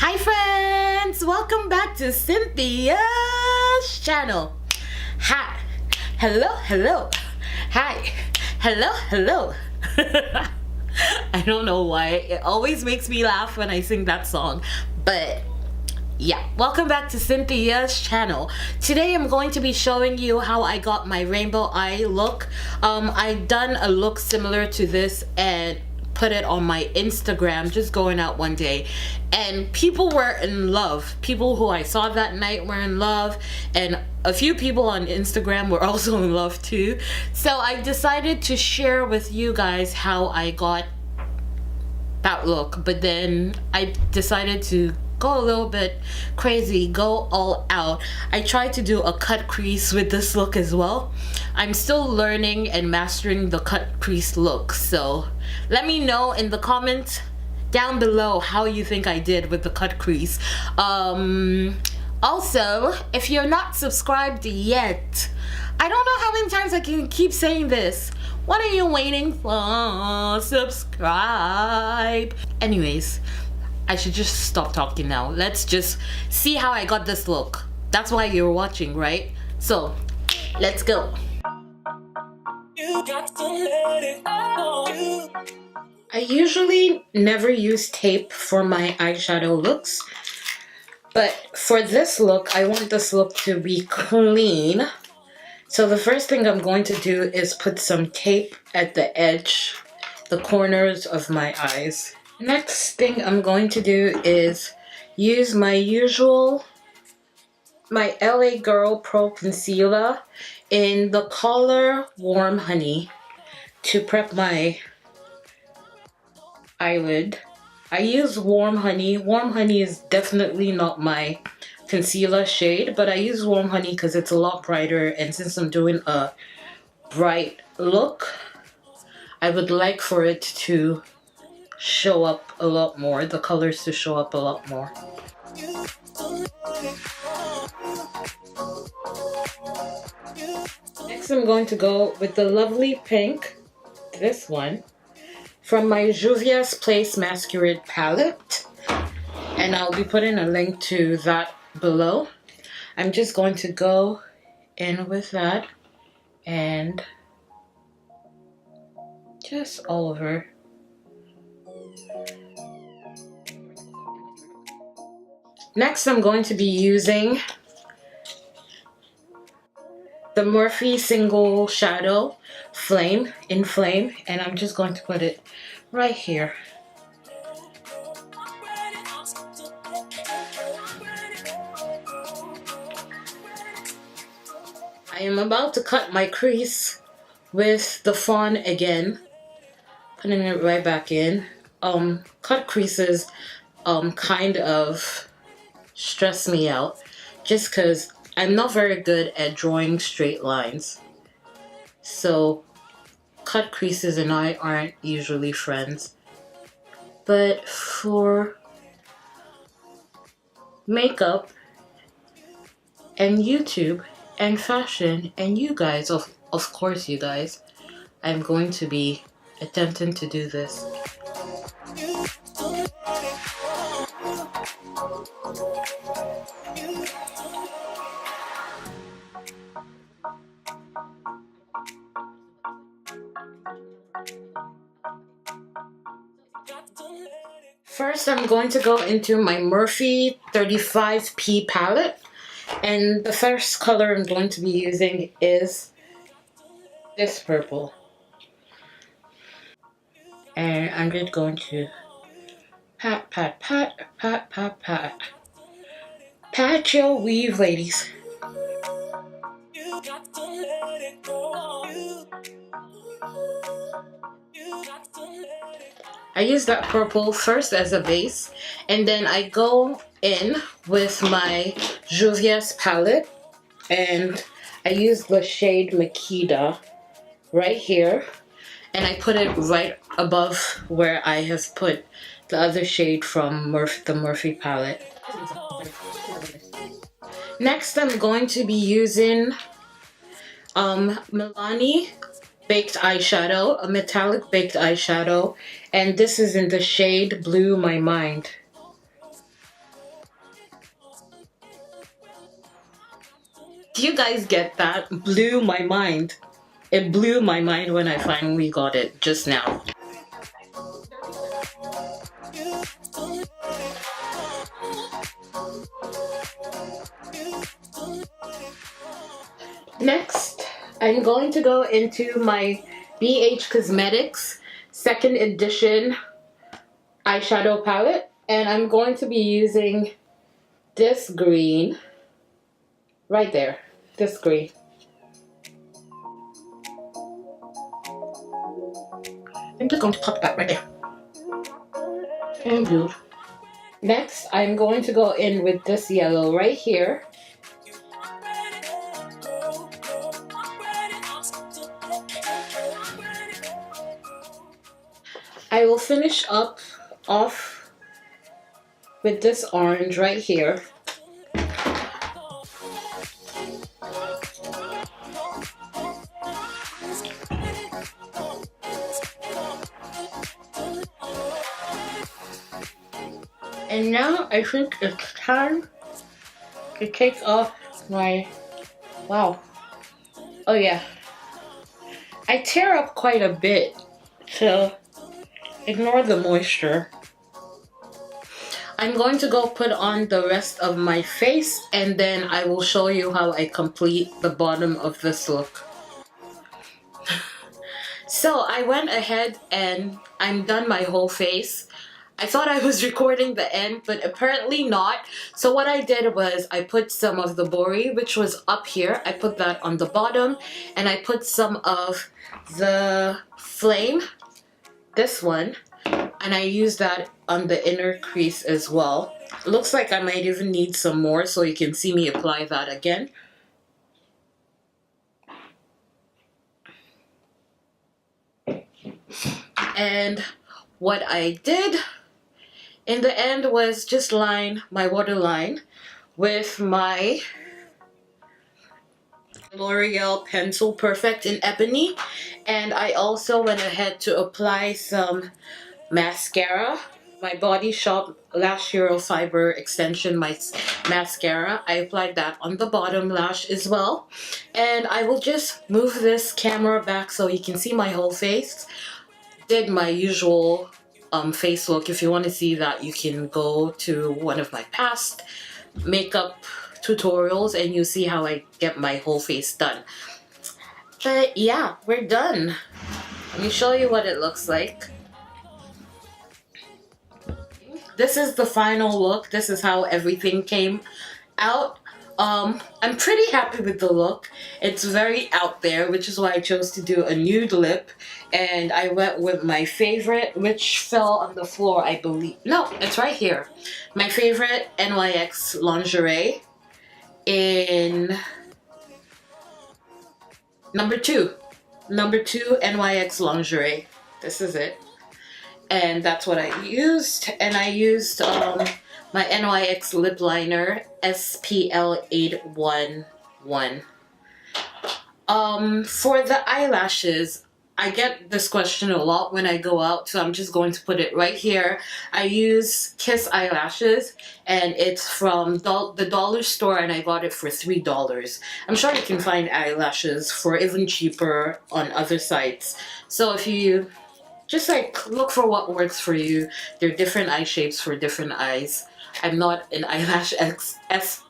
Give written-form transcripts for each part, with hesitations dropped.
Hi friends! Welcome back to Cynthia's channel. Hi. Hello, hello. Hi. Hello, hello. I don't know why. It always makes me laugh when I sing that song. But yeah, welcome back to Cynthia's channel. Today I'm going to be showing you how I got my rainbow eye look. I've done a look similar to this and put it on my Instagram, just going out one day, and people were in love. People who I saw that night were in love, and a few people on Instagram were also in love too. So I decided to share with you guys how I got that look, but then I decided to go a little bit crazy, go all out. I tried to do a cut crease with this look as well. I'm still learning and mastering the cut crease look, so let me know in the comments down below how you think I did with the cut crease. Also, if you're not subscribed yet, I don't know how many times I can keep saying this. What are you waiting for? Subscribe. Anyways, I should just stop talking now. Let's just see how I got this look. That's why you're watching, right? So, let's go. You got to let it go. I usually never use tape for my eyeshadow looks, but for this look, I want this look to be clean. So the first thing I'm going to do is put some tape at the edge, the corners of my eyes. Next thing I'm going to do is use my LA Girl Pro Concealer in the color Warm Honey to prep my eyelid. I use Warm Honey. Warm Honey is definitely not my concealer shade, but I use Warm Honey because it's a lot brighter, and since I'm doing a bright look, I would like for it to show up a lot more, the colors to show up a lot more. Next I'm going to go with the lovely pink, this one, from my Juvia's Place Masquerade palette, and I'll be putting a link to that below. I'm just going to go in with that and just all over. Next, I'm going to be using the Morphe Single Shadow Flame in Flame, and I'm just going to put it right here. I am about to cut my crease with the fawn again, putting it right back in. Cut creases kind of stress me out just because I'm not very good at drawing straight lines. So cut creases and I aren't usually friends. But for makeup and YouTube and fashion and you guys, of course you guys, I'm going to be attempting to do this. First, I'm going to go into my Morphe 35P palette, and the first color I'm going to be using is this purple. And I'm just going to pat, pat, pat, pat, pat, pat. Pat your weave, ladies. You got to let it go. You got to let it go. I use that purple first as a base, and then I go in with my Juvia's palette, and I use the shade Makita right here, and I put it right above where I have put the other shade from the Morphe palette. Next, I'm going to be using Milani baked eyeshadow, a metallic baked eyeshadow, and this is in the shade Blue My Mind. Do you guys get that? Blew my mind. It blew my mind when I finally got it just now. Next, I'm going to go into my BH Cosmetics 2nd edition eyeshadow palette, and I'm going to be using this green right there, this green. I'm just going to pop that right there. And blue. Next, I'm going to go in with this yellow right here. I will finish off with this orange right here. And now I think it's time to take off my, wow. Oh yeah. I tear up quite a bit, so ignore the moisture. I'm going to go put on the rest of my face, and then I will show you how I complete the bottom of this look. So I went ahead and I'm done my whole face. I thought I was recording the end, but apparently not. So what I did was I put some of the Bori, which was up here. I put that on the bottom, and I put some of the Flame, this one, and I used that on the inner crease as well. Looks like I might even need some more, so you can see me apply that again. And what I did in the end was just line my waterline with my L'Oreal Pencil Perfect in Ebony, and I also went ahead to apply some mascara, my Body Shop Lash Hero Fiber Extension mascara. I applied that on the bottom lash as well, and I will just move this camera back so you can see my whole face. Did my usual face look. If you want to see that, you can go to one of my past makeup tutorials and you see how I get my whole face done. But yeah, we're done. Let me show you what it looks like. This is the final look. This is how everything came out. I'm pretty happy with the look. It's very out there, which is why I chose to do a nude lip. And I went with my favorite, which fell on the floor, I believe. No, it's right here. My favorite NYX lingerie in number 2. Number 2 NYX lingerie. This is it. And that's what I used. And I used my NYX lip liner SPL 811. For the eyelashes, I get this question a lot when I go out, so I'm just going to put it right here. I use Kiss eyelashes, and it's from the dollar store, and I bought it for $3. I'm sure you can find eyelashes for even cheaper on other sites. So if you just like look for what works for you, there are different eye shapes for different eyes. I'm not an eyelash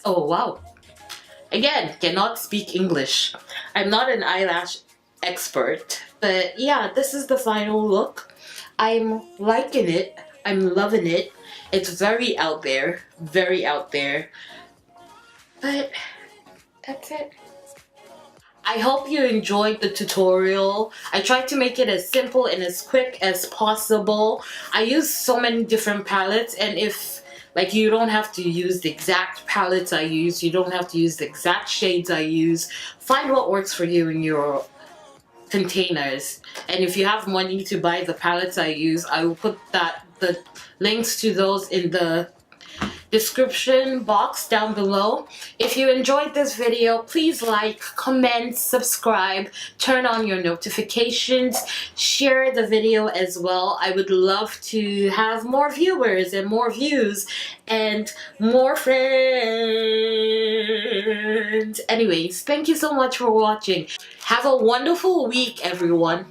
oh wow. Again, cannot speak English. I'm not an eyelash expert, but yeah, this is the final look. I'm liking it. I'm loving it. It's very out there. Very out there. But that's it. I hope you enjoyed the tutorial. I tried to make it as simple and as quick as possible. I used so many different palettes, and if like you don't have to use the exact palettes I use, you don't have to use the exact shades I use. Find what works for you in your containers. And if you have money to buy the palettes I use, I will put the links to those in the description box down below. If you enjoyed this video, please like, comment, subscribe, turn on your notifications, share the video as well. I would love to have more viewers and more views and more friends. And anyways, thank you so much for watching. Have a wonderful week, everyone.